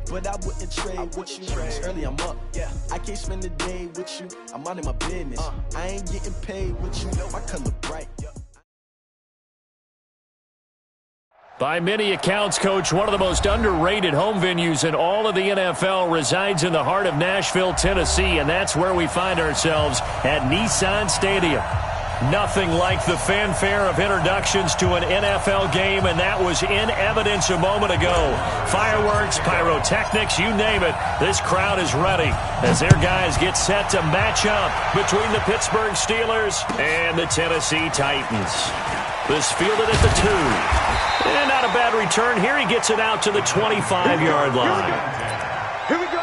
but I wouldn't trade with you. Early, I'm up. Yeah, I can't spend the day with you. I'm minding my business. I ain't getting paid with you. My color bright. By many accounts, Coach, one of the most underrated home venues in all of the NFL resides in the heart of Nashville, Tennessee, and that's where we find ourselves at Nissan Stadium. Nothing like the fanfare of introductions to an NFL game, and that was in evidence a moment ago. Fireworks, pyrotechnics, you name it. This crowd is ready as their guys get set to match up between the Pittsburgh Steelers and the Tennessee Titans. This fielded at the 2. And not a bad return here. He gets it out to the 25-yard line. Here we go.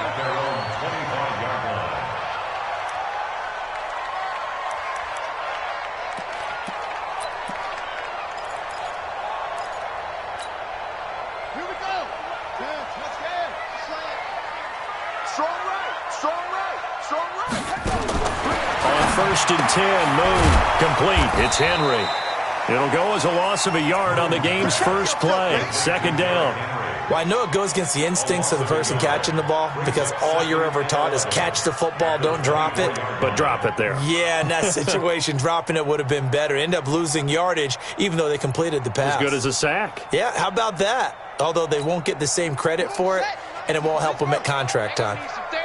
On 1st and 10, Moon, complete. It's Henry. It'll go as a loss of a yard on the game's first play. 2nd down. Well, I know it goes against the instincts of the person catching the ball because all you're ever taught is catch the football, don't drop it. But drop it there. Yeah, in that situation, dropping it would have been better. End up losing yardage, even though they completed the pass. As good as a sack. Yeah, how about that? Although they won't get the same credit for it, and it won't help them at contract time.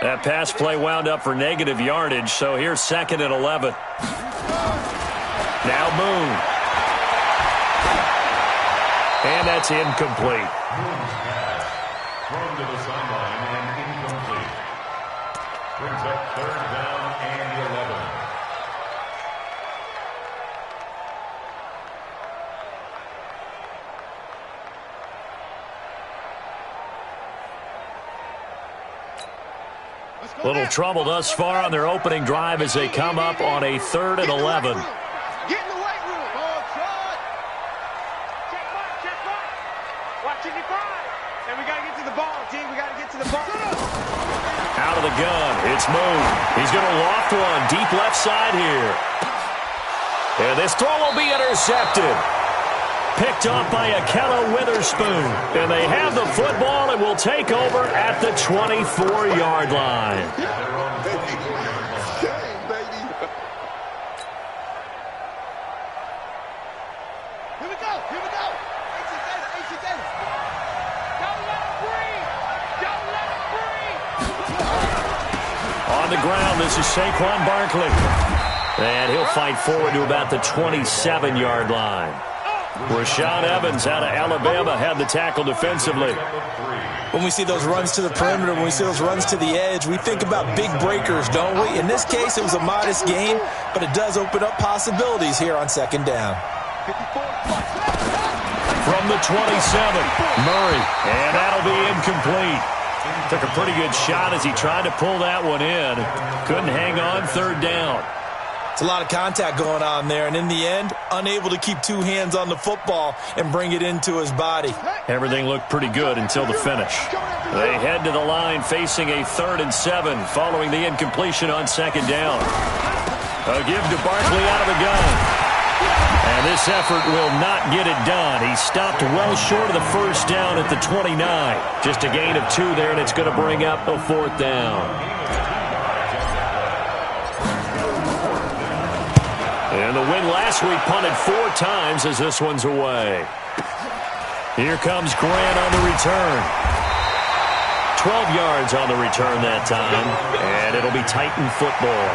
That pass play wound up for negative yardage, so here's 2nd and 11. Now Moon. And that's incomplete. Thrown to the sideline and incomplete. Brings up 3rd down and 11. Little trouble thus far on their opening drive as they come up on a 3rd and 11. Get in the weight room. Ball shot. Check mark. Watch it, and we got to get to the ball, team. We got to get to the ball. Out of the gun, it's Moon. He's going to loft one deep left side here. And this throw will be intercepted. Picked off by Akella Witherspoon. And they have the football and will take over at the 24-yard line. Here we go. Don't let him breathe. On the ground, this is Saquon Barkley. And he'll fight forward to about the 27-yard line. Rashaan Evans out of Alabama had the tackle defensively. When we see those runs to the perimeter, when we see those runs to the edge, we think about big breakers, don't we? In this case, it was a modest gain, but it does open up possibilities here on 2nd down. From the 27, Murray, and that'll be incomplete. Took a pretty good shot as he tried to pull that one in. Couldn't hang on 3rd down. It's a lot of contact going on there, and in the end, unable to keep 2 hands on the football and bring it into his body. Everything looked pretty good until the finish. They head to the line facing a 3rd and 7 following the incompletion on 2nd down. A give to Barkley out of the gun. And this effort will not get it done. He stopped well short of the 1st down at the 29. Just a gain of 2 there, and it's going to bring up a 4th down. And the win last week punted 4 times as this one's away. Here comes Grant on the return. 12 yards on the return that time, and it'll be Titan football.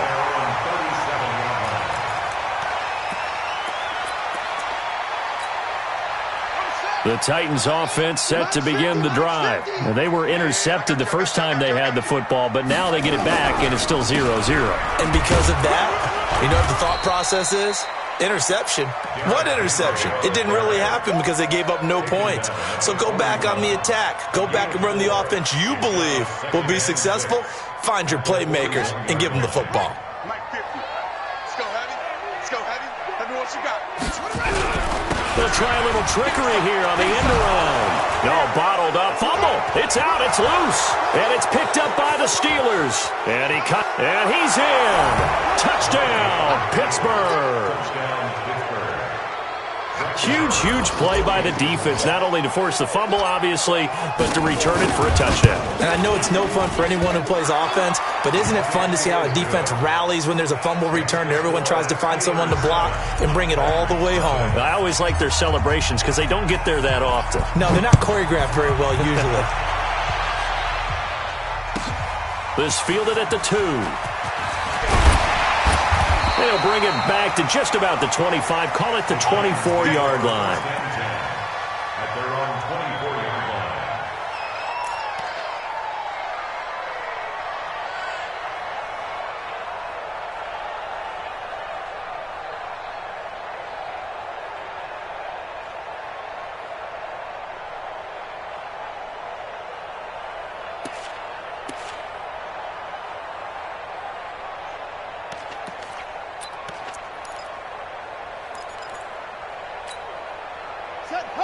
The Titans offense set to begin the drive. Now, they were intercepted the first time they had the football, but now they get it back, and it's still 0-0. And because of that, you know what the thought process is? Interception. What interception? It didn't really happen because they gave up no points. So go back on the attack. Go back and run the offense you believe will be successful. Find your playmakers and give them the football. Mike 50. Let's go, Heavy. Heavy, what you got? They'll try a little trickery here on the end around. No, bottled up. Fumble. It's out. It's loose. And it's picked up by the Steelers. And he's in. Touchdown, Pittsburgh. Huge play by the defense, not only to force the fumble, obviously, but to return it for a touchdown. And I know it's no fun for anyone who plays offense, but isn't it fun to see how a defense rallies when there's a fumble return and everyone tries to find someone to block and bring it all the way home? I always like their celebrations because they don't get there that often. No, they're not choreographed very well usually. This fielded at the 2. They'll bring it back to just about the 25, call it the 24-yard line. At their own 24-yard line.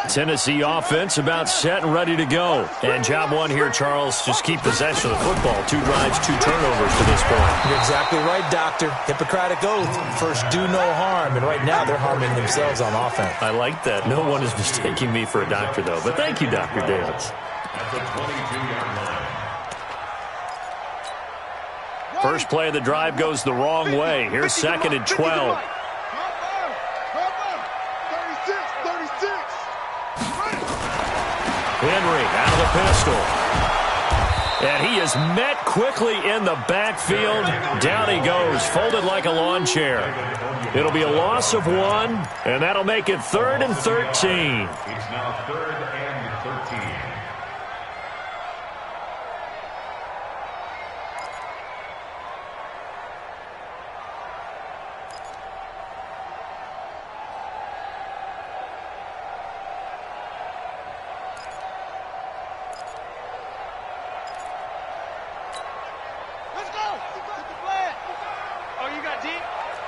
Tennessee offense about set and ready to go. And job one here, Charles, just keep possession of the football. 2 drives, 2 turnovers to this point. You're exactly right, Doctor. Hippocratic oath. First, do no harm. And right now, they're harming themselves on offense. I like that. No one is mistaking me for a doctor, though. But thank you, Dr. Davis. At the 22-yard line. First play of the drive goes the wrong way. Here's 2nd and 12. Henry out of the pistol. And he is met quickly in the backfield. Down he goes, folded like a lawn chair. It'll be a loss of 1, and that'll make it 3rd and 13. It's now 3rd and 13.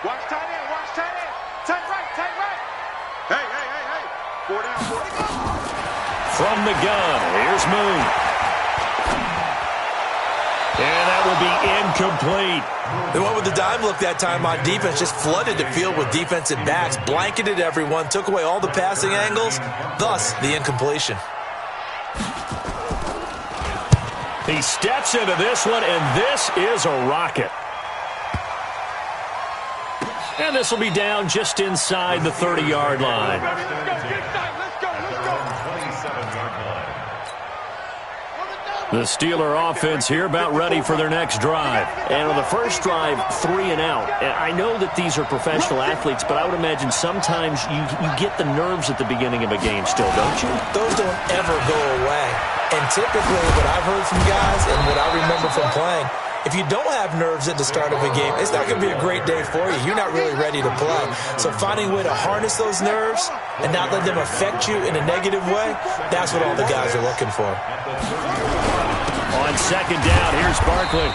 Watch tight end, watch tight end. Tight right, tight right. Hey. 4 down, 4 to go. From the gun, here's Moon. And that will be incomplete. They went with the dime look that time on defense, just flooded the field with defensive backs, blanketed everyone, took away all the passing angles, thus the incompletion. He steps into this one, and this is a rocket. And this will be down just inside the 30-yard line. Let's go. The Steeler offense here about ready for their next drive. And on the first drive, 3 and out. And I know that these are professional athletes, but I would imagine sometimes you get the nerves at the beginning of a game still, don't you? Those don't ever go away. And typically what I've heard from guys and what I remember from playing, if you don't have nerves at the start of a game, it's not going to be a great day for you. You're not really ready to play. So finding a way to harness those nerves and not let them affect you in a negative way, that's what all the guys are looking for. On 2nd down, here's Barkley.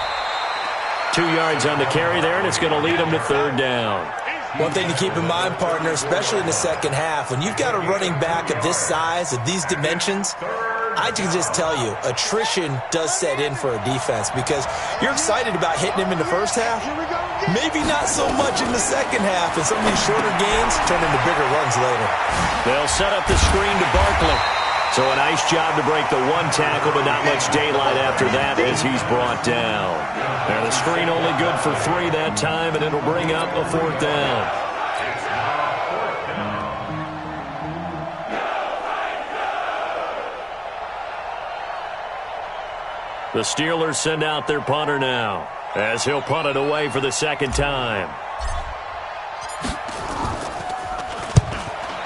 2 yards on the carry there, and it's going to lead them to 3rd down. One thing to keep in mind, partner, especially in the second half, when you've got a running back of this size, of these dimensions, I can just tell you, attrition does set in for a defense because you're excited about hitting him in the first half, maybe not so much in the second half, and some of these shorter gains turn into bigger runs later. They'll set up the screen to Barkley. So a nice job to break the 1 tackle, but not much daylight after that as he's brought down. Now the screen only good for 3 that time, and it'll bring up a 4th down. The Steelers send out their punter now, as he'll punt it away for the 2nd time.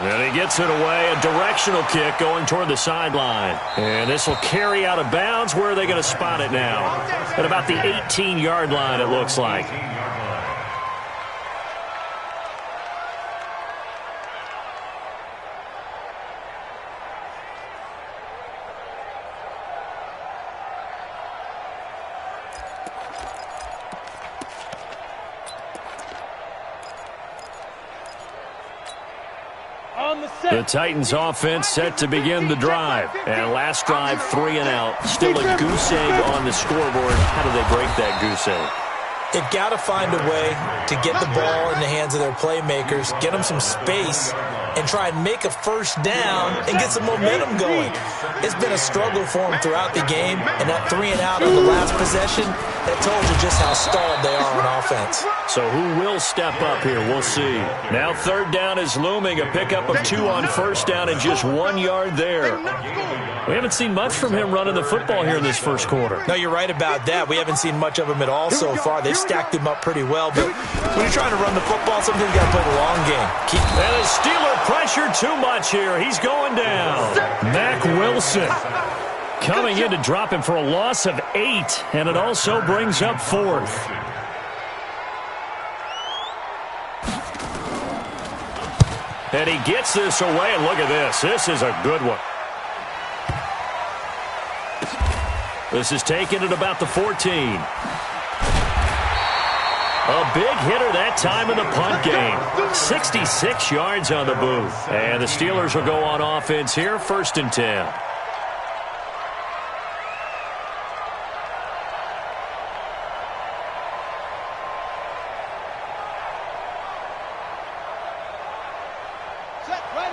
And he gets it away, a directional kick going toward the sideline. And this will carry out of bounds. Where are they going to spot it now? At about the 18-yard line, it looks like. The Titans offense set to begin the drive. And last drive, 3 and out. Still a goose egg on the scoreboard. How do they break that goose egg? They've got to find a way to get the ball in the hands of their playmakers, get them some space, and try and make a first down and get some momentum going. It's been a struggle for them throughout the game, and that 3 and out on the last possession, that told you just how stalled they are on offense. So who will step up here? We'll see. Now third down is looming. A pickup of 2 on first down and just 1 yard there. We haven't seen much from him running the football here in this first quarter. No, you're right about that. We haven't seen much of him at all so far. They've stacked him up pretty well, but when you're trying to run the football, sometimes you got to play the long game. And the Steeler pressure too much here. He's going down. Mack Wilson coming in to drop him for a loss of 8, and it also brings up 4th. And he gets this away, and look at this. This is a good one. This is taken at about the 14. A big hitter that time in the punt game. 66 yards on the booth. And the Steelers will go on offense here, 1st and 10.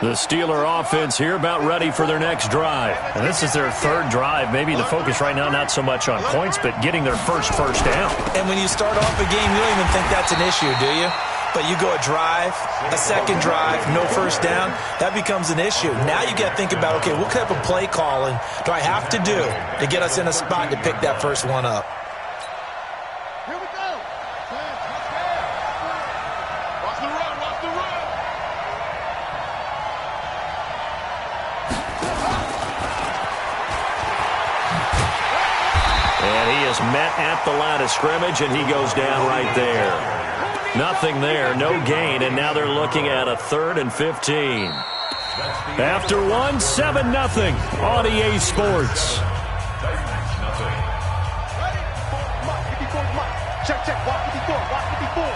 The Steeler offense here about ready for their next drive. And this is their 3rd drive. Maybe the focus right now not so much on points, but getting their first down. And when you start off a game, you don't even think that's an issue, do you? But you go a drive, a second drive, no first down, that becomes an issue. Now you got to think about, okay, what type of play calling do I have to do to get us in a spot to pick that first one up? Here we go. Watch the run, watch the run. And he is met at the line of scrimmage, and he goes down right there. Nothing there, no gain, and now they're looking at a 3rd and 15. After 1, 7-0 on EA Sports. Check, check, walk 54, walk 54.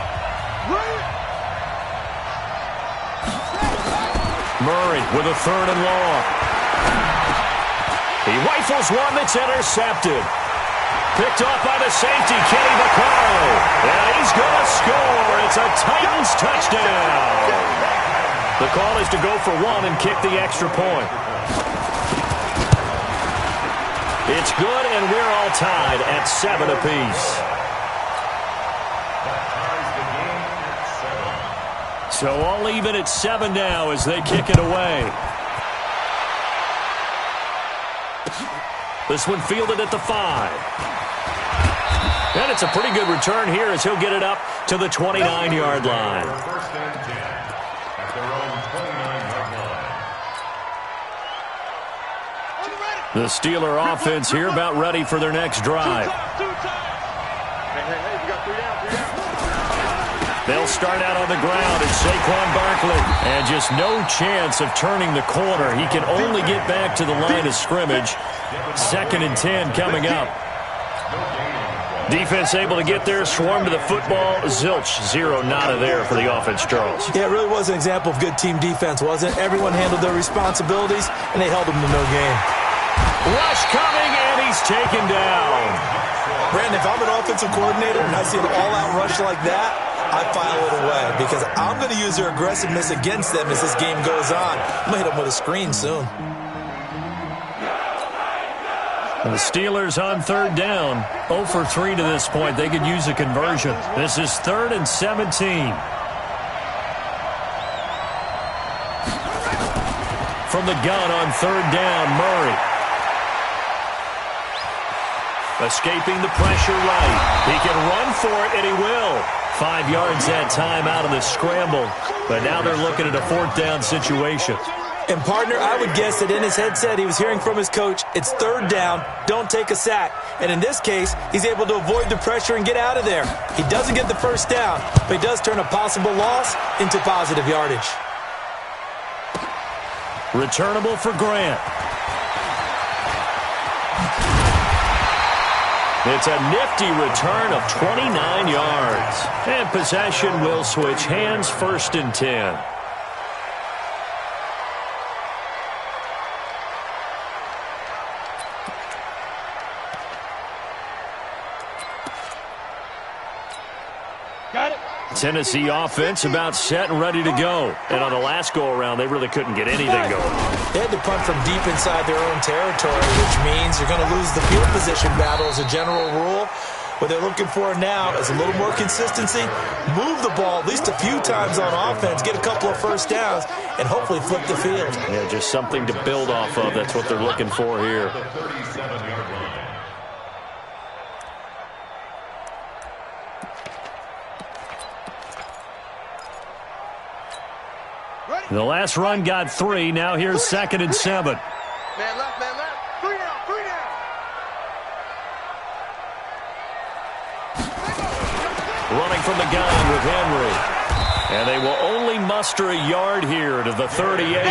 Murray with a 3rd and long. He rifles one that's intercepted. Picked off by the safety, Kenny Vaccaro. And he's going to score. It's a Titans touchdown. The call is to go for 1 and kick the extra point. It's good, and we're all tied at 7 apiece. So all even at 7 now as they kick it away. This one fielded at the 5. And it's a pretty good return here as he'll get it up to the 29-yard line. First and 10 at their own 29-yard line. The Steeler offense here about ready for their next drive. Hey, you got 3 down. They'll start out on the ground as Saquon Barkley. And just no chance of turning the corner. He can only get back to the line of scrimmage. 2nd and 10 coming up. Defense able to get there, swarm to the football. Zilch, 0, nada there for the offense, Charles. Yeah, it really was an example of good team defense, wasn't it? Everyone handled their responsibilities, and they held them to no gain. Rush coming, and he's taken down. Brandon, if I'm an offensive coordinator and I see an all-out rush like that, I file it away because I'm going to use their aggressiveness against them as this game goes on. I'm going to hit them with a screen soon. The Steelers on 3rd down, 0 for 3 to this point. They could use a conversion. This is 3rd and 17. From the gun on 3rd down, Murray. Escaping the pressure right. He can run for it, and he will. 5 yards that time out of the scramble. But now they're looking at a 4th down situation. And, partner, I would guess that in his headset he was hearing from his coach, it's 3rd down, don't take a sack. And in this case, he's able to avoid the pressure and get out of there. He doesn't get the first down, but he does turn a possible loss into positive yardage. Returnable for Grant. It's a nifty return of 29 yards. And possession will switch hands, 1st and 10. Got it. Tennessee offense about set and ready to go. And on the last go-around, they really couldn't get anything going. They had to punt from deep inside their own territory, which means you're going to lose the field position battle as a general rule. What they're looking for now is a little more consistency, move the ball at least a few times on offense, get a couple of first downs, and hopefully flip the field. Yeah, just something to build off of. That's what they're looking for here. The last run got 3. Now here's 2nd and 7. Man left, man left. 3 down, 3 down. Running from the gun with Henry. And they will only muster a yard here to the 38.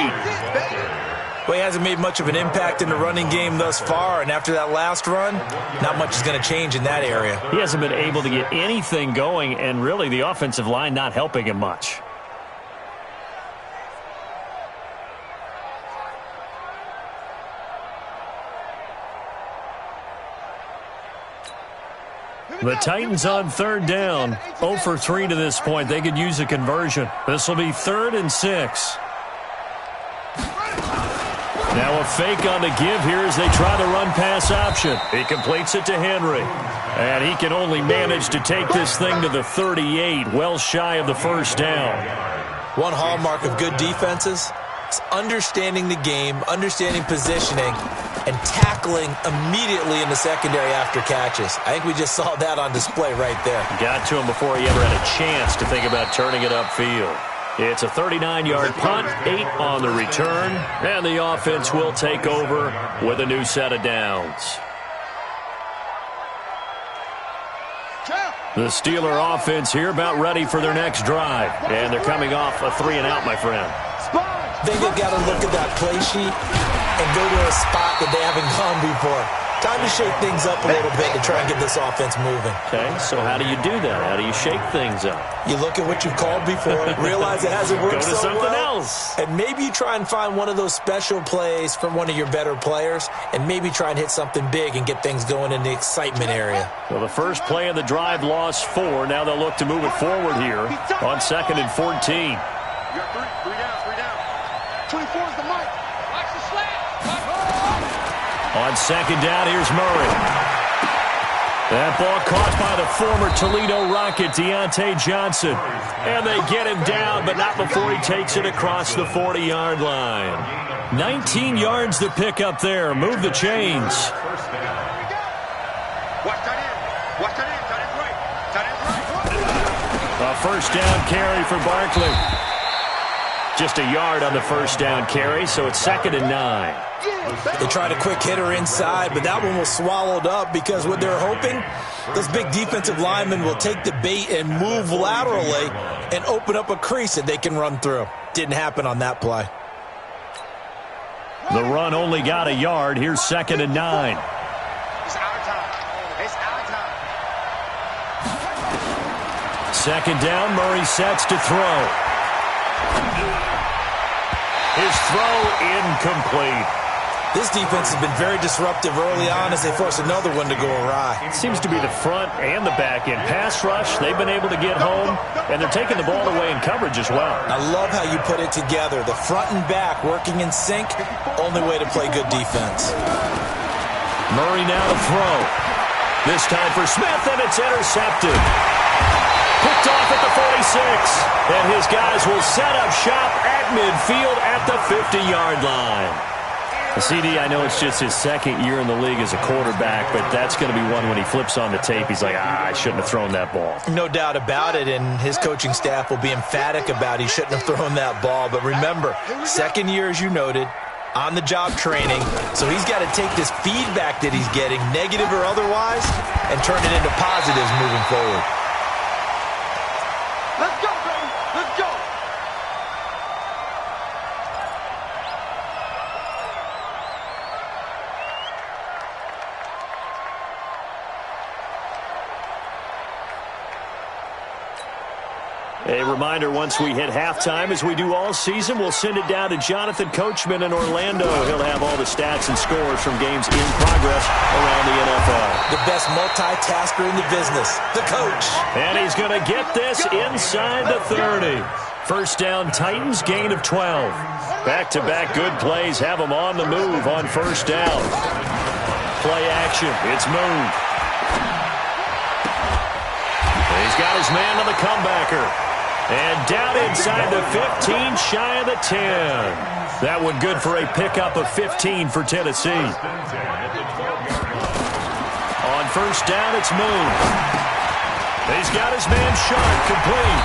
Well, he hasn't made much of an impact in the running game thus far, and after that last run, not much is going to change in that area. He hasn't been able to get anything going, and really the offensive line not helping him much. The Titans on 3rd down. 0 for 3 to this point. They could use a conversion. This will be 3rd and 6. Now a fake on the give here as they try the run-pass option. He completes it to Henry. And he can only manage to take this thing to the 38, well shy of the first down. One hallmark of good defenses is understanding the game, understanding positioning, and tackling immediately in the secondary after catches. I think we just saw that on display right there. Got to him before he ever had a chance to think about turning it upfield. It's a 39-yard punt, 8 on the return, and the offense will take over with a new set of downs. The Steeler offense here about ready for their next drive, and they're coming off a 3-and-out, my friend. I think they've got to look at that play sheet and go to a spot that they haven't gone before. Time to shake things up a little bit to try and get this offense moving. Okay, so how do you do that? How do you shake things up? You look at what you've called before, realize it hasn't worked Go to so something well, else. and maybe you try and find one of those special plays from one of your better players, and maybe try and hit something big and get things going in the excitement area. Well, the first play of the drive lost 4. Now they'll look to move it forward here on 2nd and 14. You got 3 down. 24 is the mic. Watch the slant. On 2nd down, here's Murray. That ball caught by the former Toledo Rocket, Deontay Johnson. And they get him down, but not before he takes it across the 40-yard line. 19 yards to pick up there. Move the chains. Watch tight end. Watch tight end. Tight end's right. Tight end's right. A first down carry for Barkley. Just a yard on the first down carry, so it's 2nd and 9. They tried a quick hitter inside, but that one was swallowed up because what they're hoping, those big defensive linemen will take the bait and move laterally and open up a crease that they can run through. Didn't happen on that play. The run only got a yard. Here's 2nd and 9. It's our time. It's our time. 2nd down, Murray sets to throw. His throw incomplete. This defense has been very disruptive early on as they force another one to go awry. It seems to be the front and the back end. Pass rush, they've been able to get home, and they're taking the ball away in coverage as well. I love how you put it together. The front and back working in sync, only way to play good defense. Murray now to throw. This time for Smith, and it's intercepted. Picked off at the 46, and his guys will set up shop at midfield at the 50-yard line. CD, I know it's just his 2nd year in the league as a quarterback, but that's going to be one when he flips on the tape. He's like, I shouldn't have thrown that ball. No doubt about it, and his coaching staff will be emphatic about he shouldn't have thrown that ball. But remember, 2nd year, as you noted, on-the-job training, so he's got to take this feedback that he's getting, negative or otherwise, and turn it into positives moving forward. Let's go, baby. Let's go. A reminder, once we hit halftime, as we do all season, we'll send it down to Jonathan Coachman in Orlando. He'll have all the stats and scores from games in progress around the NFL. The best multitasker in the business, the coach. And he's going to get this inside the 30. First down, Titans, gain of 12. Back-to-back good plays have them on the move on first down. Play action, it's Moon. He's got his man on the comebacker. And down inside the 15, shy of the 10. That one good for a pickup of 15 for Tennessee. On first down, it's Moon. He's got his man Sharp complete.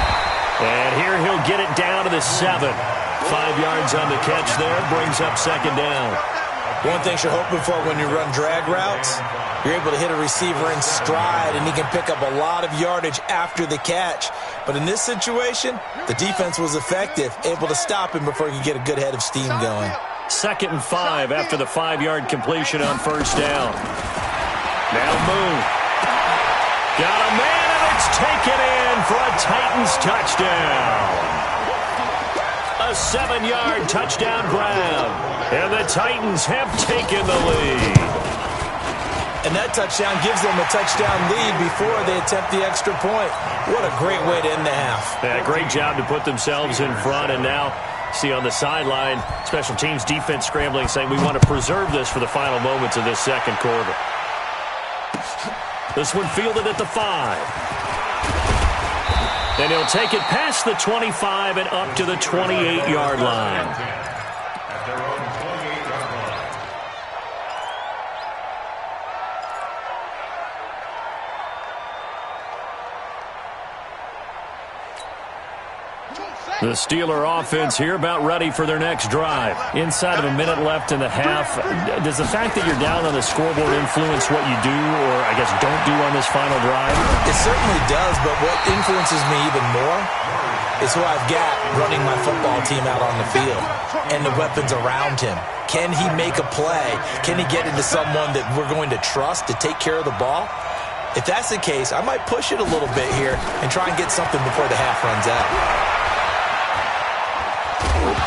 And here he'll get it down to the 7. 5 yards on the catch there, brings up second down. One thing you're hoping for when you run drag routes, you're able to hit a receiver in stride, and he can pick up a lot of yardage after the catch. But in this situation, the defense was effective, able to stop him before he could get a good head of steam going. 2nd and 5 after the 5-yard completion on first down. Now Moon. Got a man, and it's taken in for a Titans touchdown. A 7-yard touchdown grab. And the Titans have taken the lead. And that touchdown gives them a touchdown lead before they attempt the extra point. What a great way to end the half. Yeah, great job to put themselves in front. And now, see on the sideline, special teams defense scrambling, saying we want to preserve this for the final moments of this second quarter. This one fielded at the 5. And he'll take it past the 25 and up to the 28-yard line. At their own 28-yard line. The Steeler offense here about ready for their next drive. Inside of a minute left in the half, does the fact that you're down on the scoreboard influence what you do or, I guess, don't do on this final drive? It certainly does, but what influences me even more is who I've got running my football team out on the field and the weapons around him. Can he make a play? Can he get into someone that we're going to trust to take care of the ball? If that's the case, I might push it a little bit here and try and get something before the half runs out.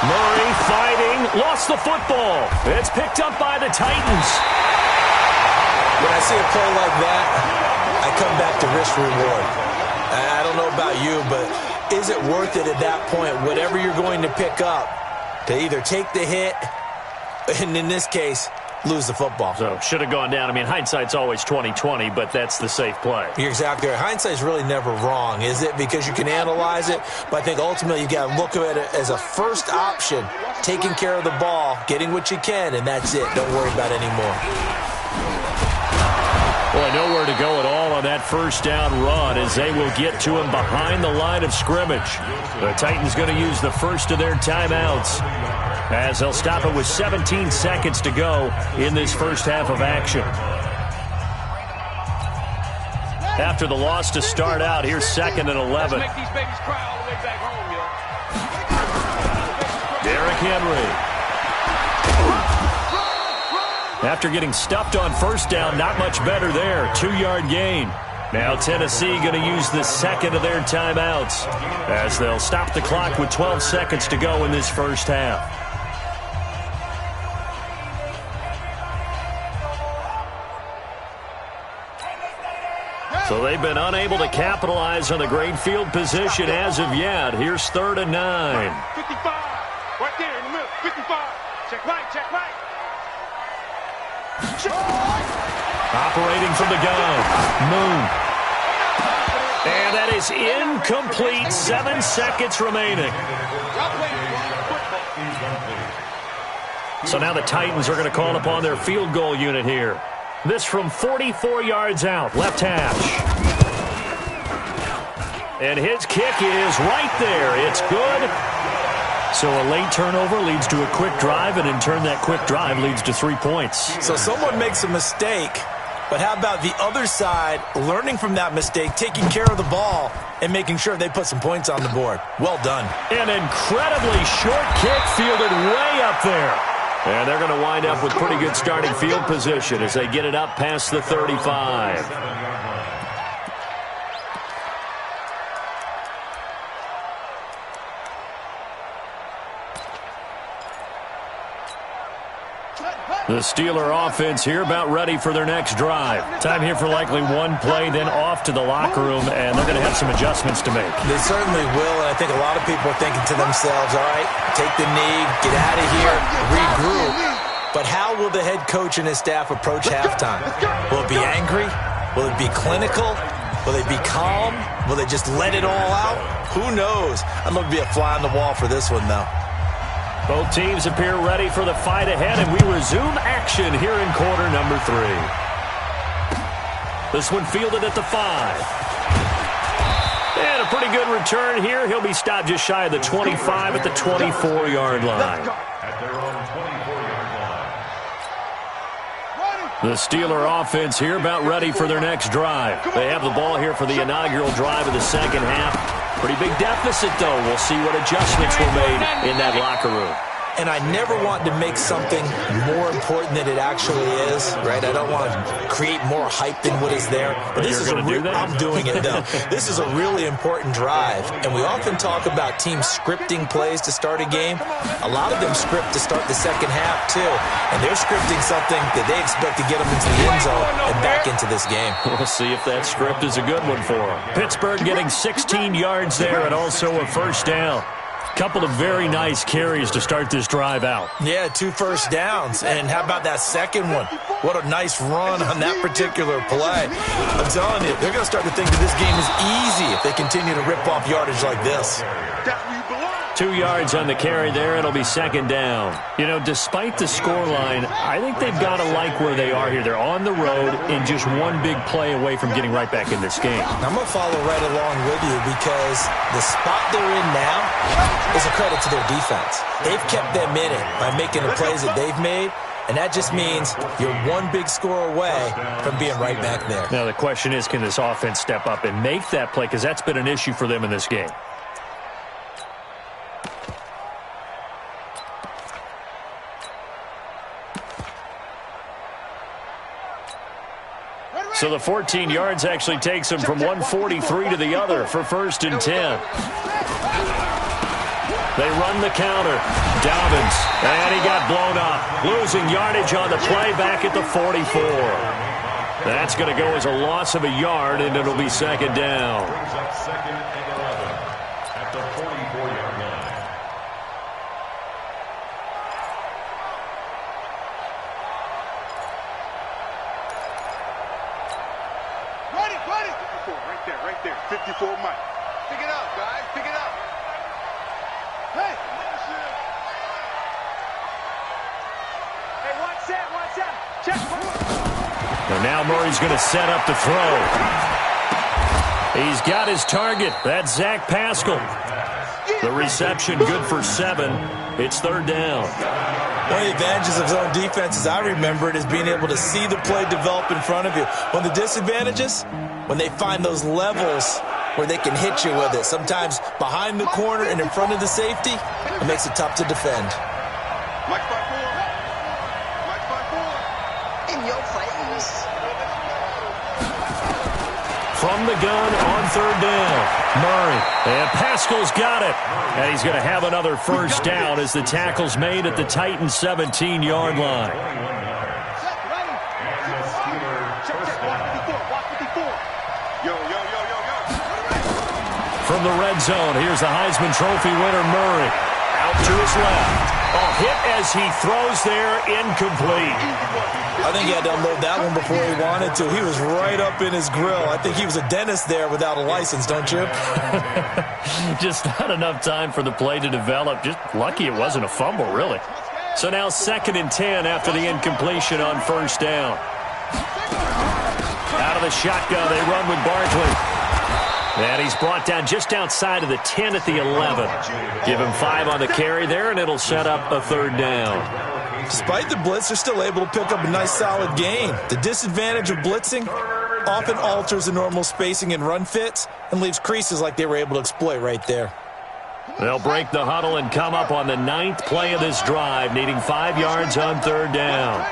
Murray fighting, lost the football. It's picked up by the Titans. When I see a play like that, I come back to risk reward. I don't know about you, but is it worth it at that point, whatever you're going to pick up, to either take the hit, and in this case, lose the football? So, should have gone down. I mean, hindsight's always 20/20, but that's the safe play. You're exactly right. Hindsight's really never wrong, is it? Because you can analyze it, but I think ultimately you got to look at it as a first option, taking care of the ball, getting what you can, and that's it. Don't worry about it anymore. Boy, nowhere to go at all on that first down run as they will get to him behind the line of scrimmage. The Titans going to use the first of their timeouts as they'll stop it with 17 seconds to go in this first half of action. After the loss to start out, here's 2nd and 11. Let's make these babies cry all the way back home, yo. Derrick Henry. After getting stuffed on first down, not much better there. 2-yard gain. Now Tennessee going to use the second of their timeouts as they'll stop the clock with 12 seconds to go in this first half. So they've been unable to capitalize on the great field position as of yet. Here's 3rd and 9. 55. Right there in the middle. 55. Check right, check right. Operating from the gun. Moon. And that is incomplete. 7 seconds remaining. So now the Titans are going to call upon their field goal unit here. This from 44 yards out, left hash. And his kick is right there. It's good. So a late turnover leads to a quick drive, and in turn that quick drive leads to 3 points. So someone makes a mistake, but how about the other side learning from that mistake, taking care of the ball, and making sure they put some points on the board? Well done. An incredibly short kick fielded way up there. And they're going to wind up with pretty good starting field position as they get it up past the 35. The Steeler offense here about ready for their next drive. Time here for likely one play, then off to the locker room, and they're going to have some adjustments to make. They certainly will, and I think a lot of people are thinking to themselves, all right, take the knee, get out of here, regroup. But how will the head coach and his staff approach halftime? Will it be angry? Will it be clinical? Will they be calm? Will they just let it all out? Who knows? I'd love to be a fly on the wall for this one, though. Both teams appear ready for the fight ahead, and we resume action here in quarter number 3. This one fielded at the 5. And a pretty good return here. He'll be stopped just shy of the 25 at the 24-yard line. At their own 24-yard line. The Steeler offense here about ready for their next drive. They have the ball here for the inaugural drive of the second half. Pretty big deficit, though. We'll see what adjustments were made in that locker room. And I never want to make something more important than it actually is, right? I don't want to create more hype than what is there. But this is I'm doing it, though. This is a really important drive. And we often talk about teams scripting plays to start a game. A lot of them script to start the second half, too. And they're scripting something that they expect to get them into the end zone and back into this game. We'll see if that script is a good one for them. Pittsburgh getting 16 yards there and also a first down. Couple of very nice carries to start this drive out. Yeah, 2 first downs. And how about that second one? What a nice run on that particular play. I'm telling you, they're going to start to think that this game is easy if they continue to rip off yardage like this. 2 yards on the carry there. It'll be second down. You know, despite the scoreline, I think they've got to like where they are here. They're on the road and just one big play away from getting right back in this game. I'm going to follow right along with you because the spot they're in now is a credit to their defense. They've kept them in it by making the plays that they've made, and that just means you're one big score away from being right back there. Now, the question is, can this offense step up and make that play? Because that's been an issue for them in this game. So the 14 yards actually takes him from 143 to the other for first and 10. They run the counter. Dobbins, and he got blown up. Losing yardage on the play back at the 44. That's going to go as a loss of a yard, and it'll be second down. Brings up second and 11 at the 44-yard line. Right there. 54 Mike. Pick it up, guys. Pick it up. Hey. Hey, watch that. Check. And now Murray's going to set up to throw. He's got his target. That's Zach Pascal. The reception good for 7. It's third down. One of the advantages of zone defense, as I remember it, is being able to see the play develop in front of you. One of the disadvantages, when they find those levels where they can hit you with it, sometimes behind the corner and in front of the safety, it makes it tough to defend. Mike 5-4. In your face. From the gun on third down, Murray. And Pascal's got it. And he's going to have another first down as the tackle's made at the Titans' 17-yard line. From the red zone, here's the Heisman Trophy winner, Murray. Out to his left. A hit as he throws there, incomplete. I think he had to unload that one before he wanted to. He was right up in his grill. I think he was a dentist there without a license, don't you? Just not enough time for the play to develop. Just lucky it wasn't a fumble, really. So now second and 10 after the incompletion on first down. Out of the shotgun, they run with Barkley. And he's brought down just outside of the 10 at the 11. Give him 5 on the carry there, and it'll set up a third down. Despite the blitz, they're still able to pick up a nice, solid gain. The disadvantage of blitzing often alters the normal spacing and run fits and leaves creases like they were able to exploit right there. They'll break the huddle and come up on the 9th play of this drive, needing 5 yards on third down.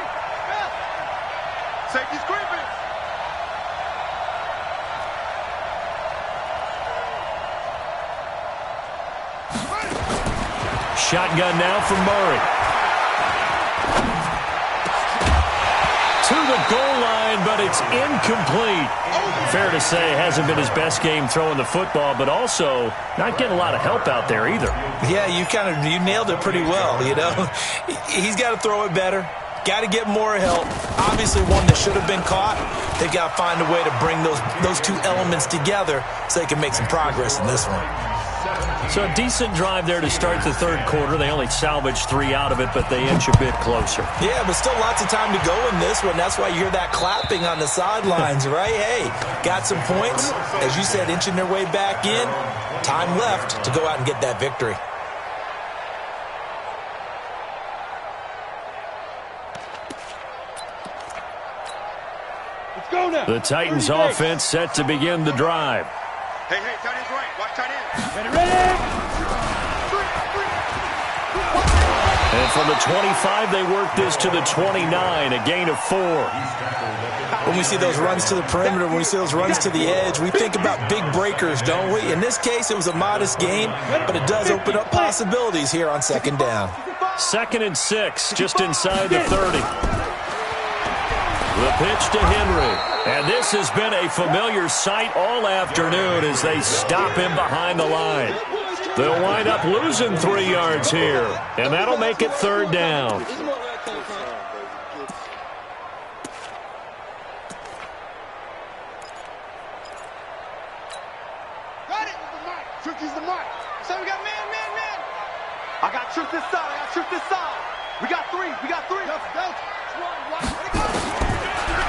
Safety's creeping. Shotgun now from Murray. the goal line, but it's incomplete. Fair to say, hasn't been his best game throwing the football, but also not getting a lot of help out there either. Yeah, you nailed it pretty well, you know. He's got to throw it better. Got to get more help. Obviously one that should have been caught. They've got to find a way to bring those two elements together so they can make some progress in this one. So a decent drive there to start the third quarter. They only salvaged 3 out of it, but they inch a bit closer. Yeah, but still lots of time to go in this one. That's why you hear that clapping on the sidelines, right? Hey, got some points. As you said, inching their way back in. Time left to go out and get that victory. Let's go now. The Titans offense set to begin the drive. Hey, tight end's right. Watch tight end. Ready. And from the 25, they work this to the 29, a gain of 4. When we see those runs to the perimeter, when we see those runs to the edge, we think about big breakers, don't we? In this case, it was a modest gain, but it does open up possibilities here on second down. 2nd and 6, just inside the 30. The pitch to Henry. And this has been a familiar sight all afternoon as they stop him behind the line. They'll wind up losing 3 yards here, and that'll make it 3rd down. Got it. Trick's the mic. So we got man. I got Trick this side. We got 3. Go.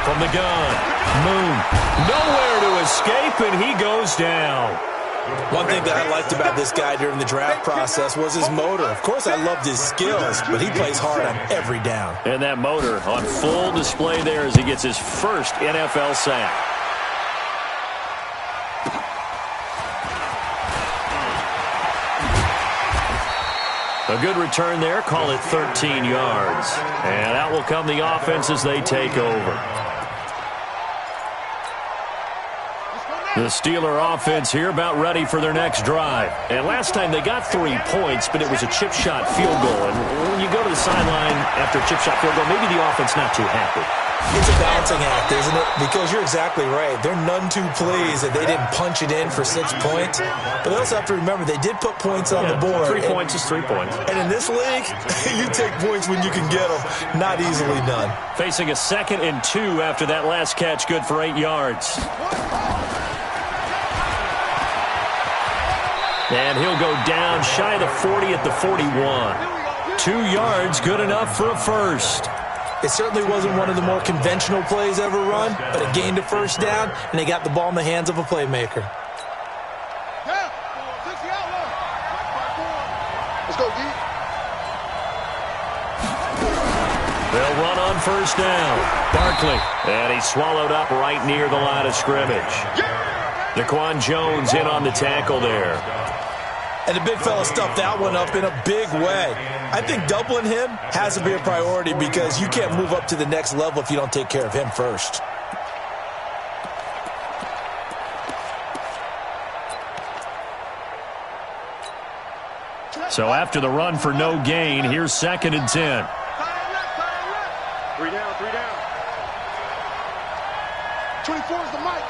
From the gun, Moon, nowhere to escape, and he goes down. One thing that I liked about this guy during the draft process was his motor. Of course, I loved his skills, but he plays hard on every down. And that motor on full display there as he gets his first NFL sack. A good return there, call it 13 yards. And out will come the offense as they take over. The Steeler offense here about ready for their next drive. And last time they got 3 points, but it was a chip shot field goal. And when you go to the sideline after a chip shot field goal, maybe the offense not too happy. It's a balancing act, isn't it? Because you're exactly right. They're none too pleased that they didn't punch it in for 6 points. But they also have to remember they did put points on the board. 3 points is 3 points. And in this league, you take points when you can get them. Not easily done. Facing a 2nd and 2 after that last catch, good for 8 yards. And he'll go down shy of the 40 at the 41. 2 yards, good enough for a first. It certainly wasn't one of the more conventional plays ever run, but it gained a first down, and they got the ball in the hands of a playmaker. Let's go, D. They'll run on first down. Barkley. And he's swallowed up right near the line of scrimmage. Daquan Jones in on the tackle there. And the big fella stuffed that one up in a big way. I think doubling him has to be a priority because you can't move up to the next level if you don't take care of him first. So after the run for no gain, here's 2nd and 10. 3 down. 24 is the mic.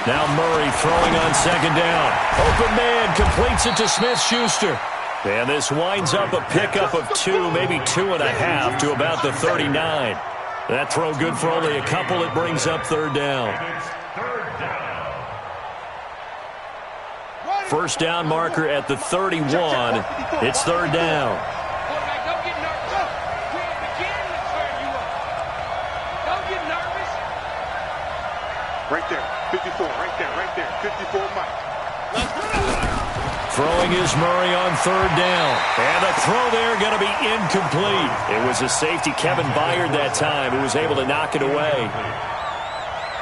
Now Murray throwing on 2nd down. Open man completes it to Smith-Schuster. And this winds up a pickup of 2, maybe 2.5 to about the 39. That throw good for only a couple. It brings up 3rd down. First down marker at the 31. It's 3rd down. Right there. 54. Right there. 54 Mike. Throwing is Murray on 3rd down. And the throw there going to be incomplete. It was a safety, Kevin Byard, that time, who was able to knock it away.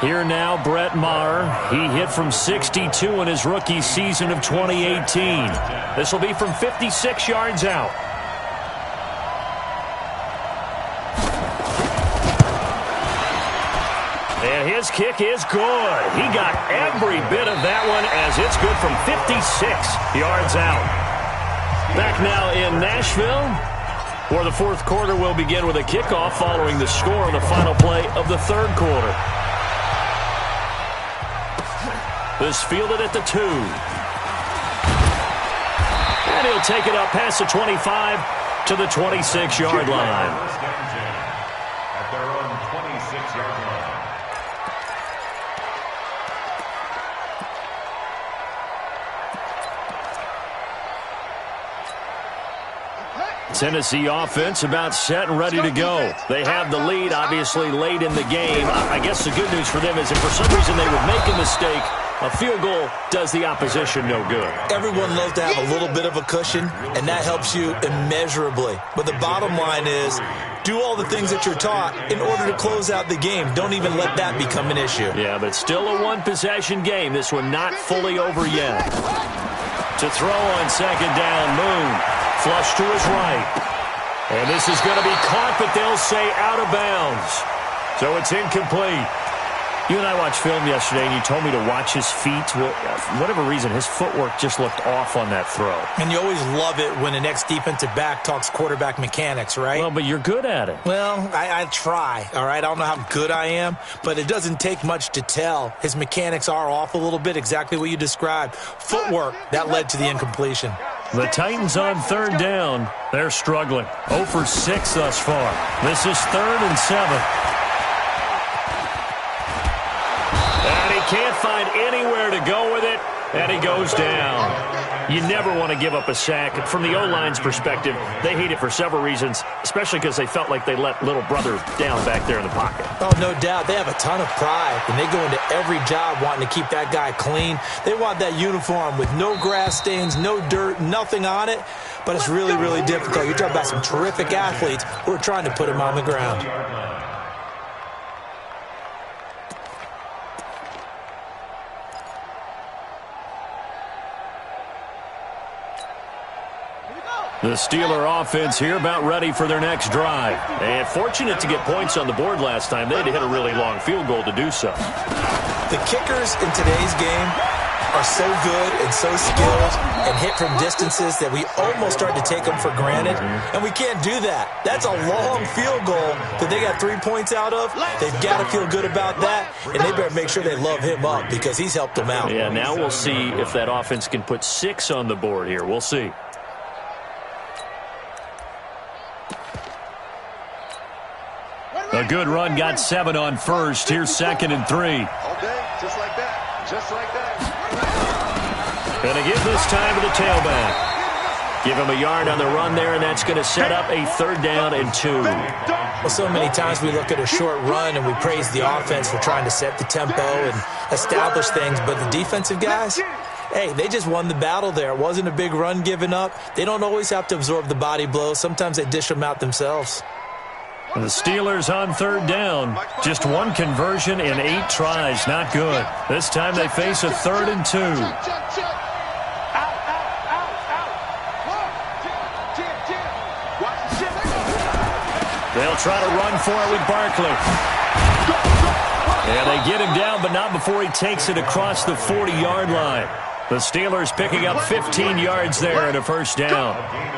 Here now, Brett Maher. He hit from 62 in his rookie season of 2018. This will be from 56 yards out. And his kick is good. He got every bit of that one as it's good from 56 yards out. Back now in Nashville, For the fourth quarter, we'll begin with a kickoff following the score on the final play of the third quarter. This fielded at the 2. And he'll take it up past the 25 to the 26-yard line. At their own 26-yard line. Tennessee offense about set and ready to go. They have the lead, obviously, late in the game. I guess the good news for them is if for some reason they would make a mistake, a field goal does the opposition no good. Everyone loves to have a little bit of a cushion, and that helps you immeasurably. But the bottom line is, do all the things that you're taught in order to close out the game. Don't even let that become an issue. Yeah, but still a one-possession game. This one not fully over yet. To throw on second down, Moon. Flush to his right. And this is going to be caught, but they'll say out of bounds. So it's incomplete. You and I watched film yesterday, and you told me to watch his feet. For whatever reason, his footwork just looked off on that throw. And you always love it when the next defensive back talks quarterback mechanics, right? Well, but you're good at it. Well, I try, all right? I don't know how good I am, but it doesn't take much to tell. His mechanics are off a little bit, exactly what you described. Footwork, that led to the incompletion. The Titans on third down. They're struggling. 0 for 6 thus far. This is 3rd and 7. And he can't find anywhere to go with it, and he goes down. You never want to give up a sack. From the O-line's perspective, they hate it for several reasons, especially because they felt like they let little brother down back there in the pocket. Oh, no doubt. They have a ton of pride, and they go into every job wanting to keep that guy clean. They want that uniform with no grass stains, no dirt, nothing on it, but it's really, really difficult. You're talking about some terrific athletes who are trying to put him on the ground. The Steeler offense here about ready for their next drive. And fortunate to get points on the board last time. They had to hit a really long field goal to do so. The kickers in today's game are so good and so skilled and hit from distances that we almost start to take them for granted. And we can't do that. That's a long field goal that they got 3 points out of. They've got to feel good about that, and they better make sure they love him up because he's helped them out. Yeah, now we'll see if that offense can put 6 on the board here. We'll see. A good run, got 7 on first. Here's 2nd and 3. All day, just like that. Just like that. Going to give this time to the tailback. Give him a yard on the run there, and that's going to set up a 3rd down and 2. Well, so many times we look at a short run and we praise the offense for trying to set the tempo and establish things, but the defensive guys, hey, they just won the battle there. It wasn't a big run given up. They don't always have to absorb the body blows. Sometimes they dish them out themselves. The Steelers on 3rd down. Just 1 conversion in 8 tries. Not good. This time they face a 3rd and 2. They'll try to run for it with Barkley. And they get him down, but not before he takes it across the 40-yard line. The Steelers picking up 15 yards there and a 1st down.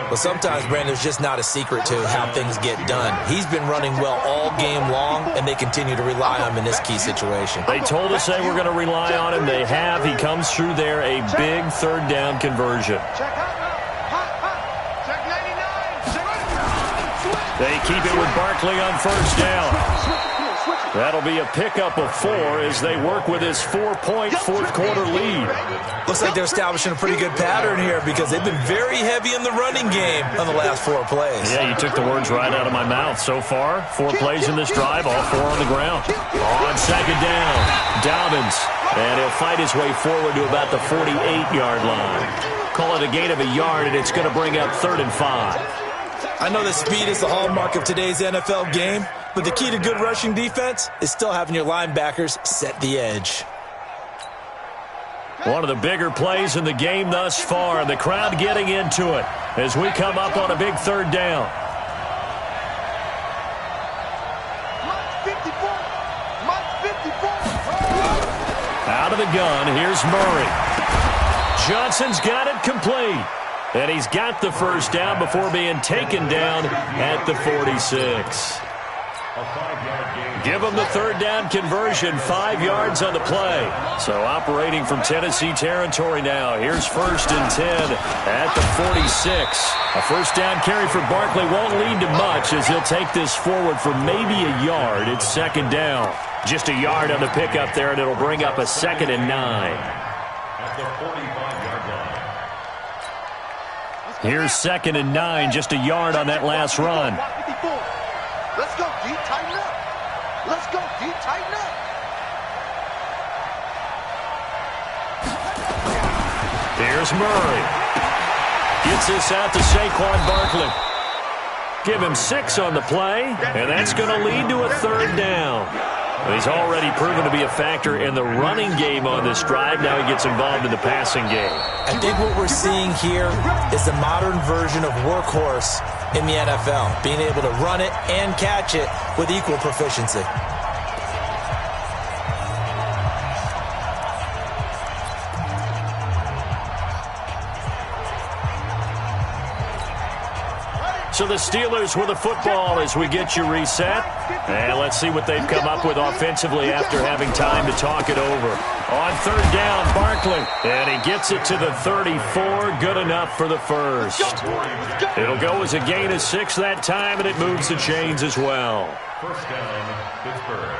Well, sometimes, Brandon, there's just not a secret to how things get done. He's been running well all game long, and they continue to rely on him in this key situation. They told us they were going to rely on him. They have. He comes through there, a big 3rd down conversion. They keep it with Barkley on 1st down. That'll be a pickup of 4 as they work with his 4-point fourth quarter lead. Looks like they're establishing a pretty good pattern here because they've been very heavy in the running game on the last 4 plays. Yeah, you took the words right out of my mouth. So far, 4 plays in this drive, all 4 on the ground. On 2nd down, Dobbins. And he'll fight his way forward to about the 48-yard line. Call it a gain of a yard, and it's going to bring up 3rd and 5. I know that speed is the hallmark of today's NFL game, but the key to good rushing defense is still having your linebackers set the edge. One of the bigger plays in the game thus far, and the crowd getting into it as we come up on a big 3rd down. Out of the gun, here's Murray. Johnson's got it complete. And he's got the first down before being taken down at the 46. Give him the third down conversion, 5 yards on the play. So operating from Tennessee territory now. Here's 1st and 10 at the 46. A first down carry for Barkley won't lead to much as he'll take this forward for maybe a yard. It's 2nd down. Just a yard on the pickup there, and it'll bring up a 2nd and 9. At the 45-yard line. Here's 2nd and 9, just a yard on that last run. Let's go deep, tighten up. Let's go deep, tighten up. Here's Murray. Gets this out to Saquon Barkley. Give him 6 on the play, and that's going to lead to a 3rd down. He's already proven to be a factor in the running game on this drive. Now he gets involved in the passing game. I think what we're seeing here is the modern version of workhorse in the NFL, being able to run it and catch it with equal proficiency. So the Steelers with the football as we get you reset. And let's see what they've come up with offensively after having time to talk it over. On 3rd down, Barkley. And he gets it to the 34. Good enough for the first. It'll go as a gain of 6 that time, and it moves the chains as well. 1st down, Pittsburgh.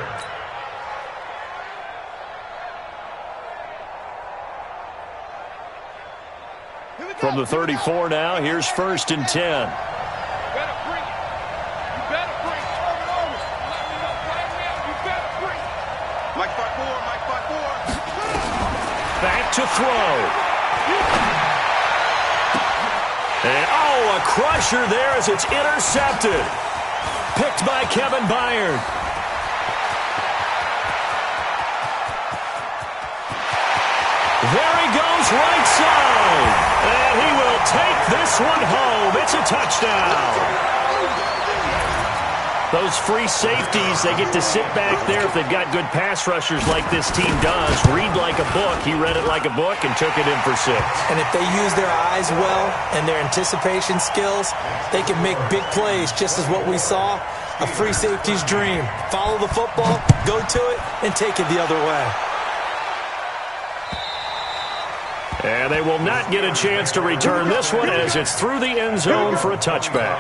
From the 34 now, here's 1st and 10. Back to throw. And, a crusher there as it's intercepted. Picked by Kevin Byard. There he goes, right side. And he will take this one home. It's a touchdown. Those free safeties, they get to sit back there if they've got good pass rushers like this team does. Read like a book. He read it like a book and took it in for 6. And if they use their eyes well and their anticipation skills, they can make big plays, just as what we saw. A free safety's dream. Follow the football, go to it, and take it the other way. And they will not get a chance to return this one as it's through the end zone for a touchback.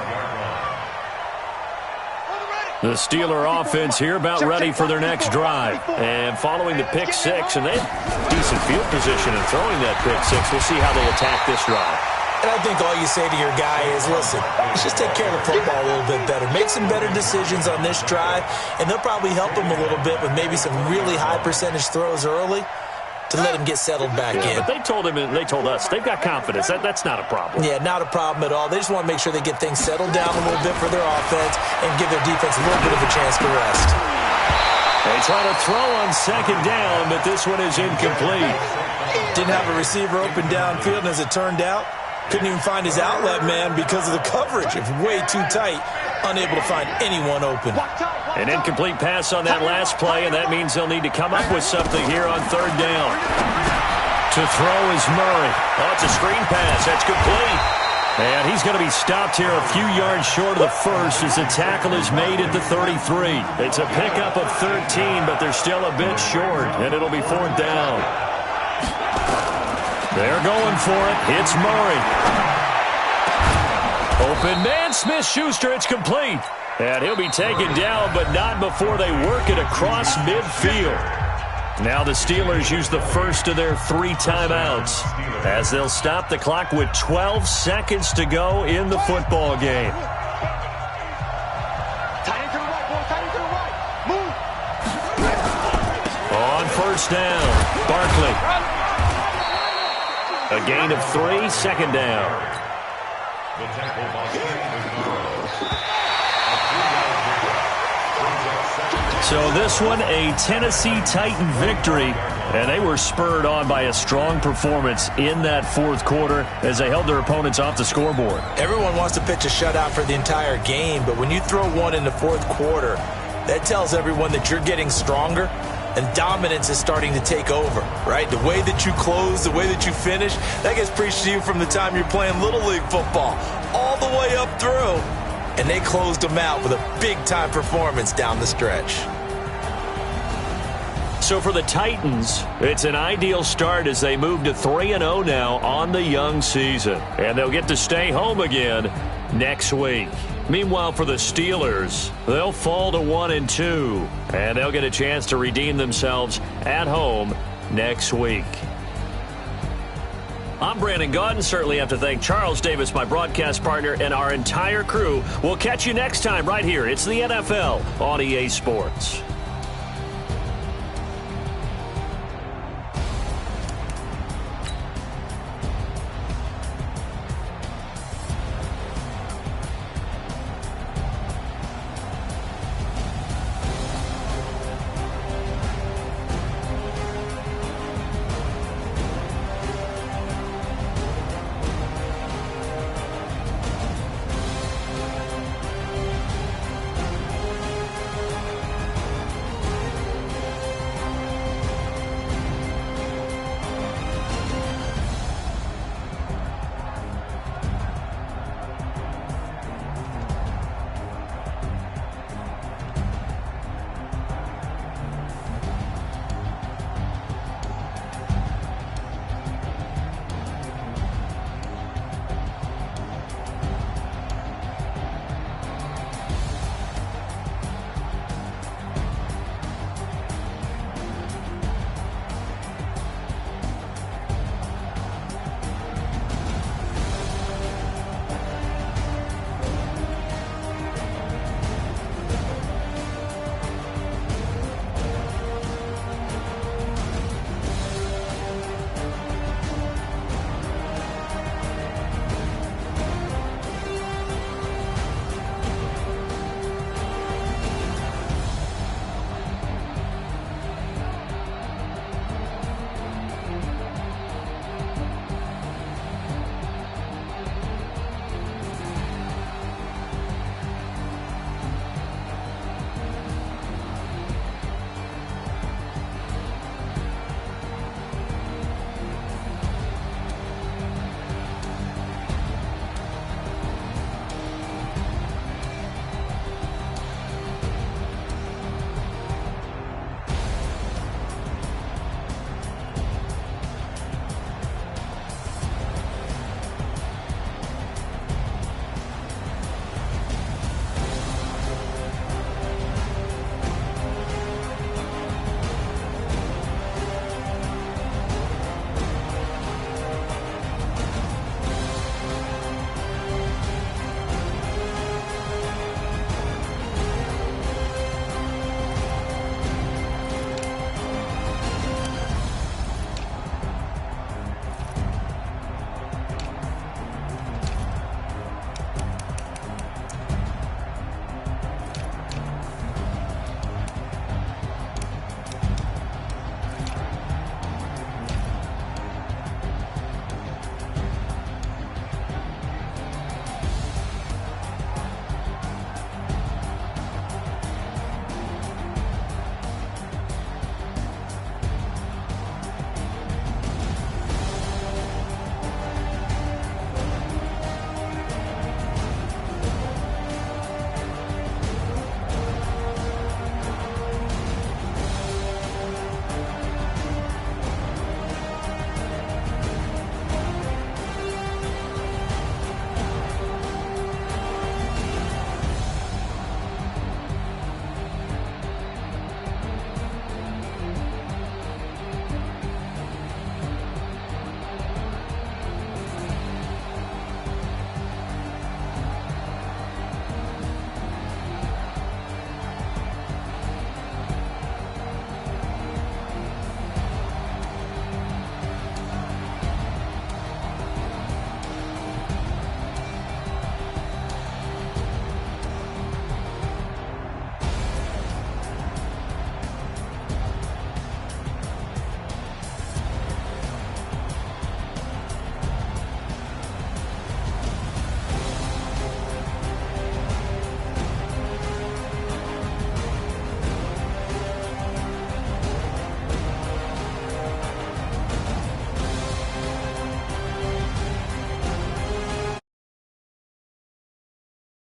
The Steeler offense here about ready for their next drive. And following the pick 6, and they have decent field position in throwing that pick 6. We'll see how they attack this drive. And I think all you say to your guy is, listen, let's just take care of the football a little bit better. Make some better decisions on this drive, and they'll probably help him a little bit with maybe some really high percentage throws early to let him get settled back in. But they told him, and they told us, they've got confidence. That's not a problem. Yeah, not a problem at all. They just want to make sure they get things settled down a little bit for their offense and give their defense a little bit of a chance to rest. They try to throw on 2nd down, but this one is incomplete. Didn't have a receiver open downfield, and as it turned out, couldn't even find his outlet man because of the coverage. It's way too tight, unable to find anyone open. An incomplete pass on that last play, and that means they'll need to come up with something here on 3rd down. To throw is Murray. Oh, it's a screen pass. That's complete. And he's going to be stopped here a few yards short of the first as the tackle is made at the 33. It's a pickup of 13, but they're still a bit short, and it'll be 4th down. They're going for it. It's Murray. Open man, Smith-Schuster. It's complete. And he'll be taken down, but not before they work it across midfield. Now the Steelers use the first of their 3 timeouts as they'll stop the clock with 12 seconds to go in the football game. On 1st down, Barkley. A gain of 3, 2nd down. The tackle by So this one, a Tennessee Titan victory, and they were spurred on by a strong performance in that 4th quarter as they held their opponents off the scoreboard. Everyone wants to pitch a shutout for the entire game, but when you throw one in the 4th quarter, that tells everyone that you're getting stronger and dominance is starting to take over, right? The way that you close, the way that you finish, that gets preached to you from the time you're playing Little League football all the way up through. And they closed them out with a big-time performance down the stretch. So for the Titans, it's an ideal start as they move to 3-0 now on the young season. And they'll get to stay home again next week. Meanwhile, for the Steelers, they'll fall to 1-2. And they'll get a chance to redeem themselves at home next week. I'm Brandon Gaudin. Certainly have to thank Charles Davis, my broadcast partner, and our entire crew. We'll catch you next time right here. It's the NFL on EA Sports.